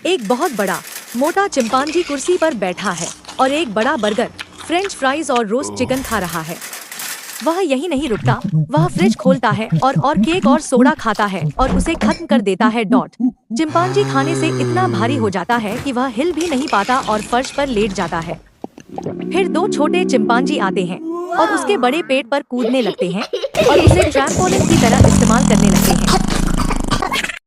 एक बहुत बड़ा मोटा चिंपांजी कुर्सी पर बैठा है और एक बड़ा बर्गर, फ्रेंच फ्राइज और रोस्ट चिकन खा रहा है। वह यही नहीं रुकता, वह फ्रिज खोलता है और केक और सोडा खाता है और उसे खत्म कर देता है। चिंपांजी खाने से इतना भारी हो जाता है कि वह हिल भी नहीं पाता और फर्श पर लेट जाता है। फिर दो छोटे चिंपांजी आते हैं और उसके बड़े पेट पर कूदने लगते हैं और उसे ट्रैम्पोलिन की तरह इस्तेमाल करने लगते हैं।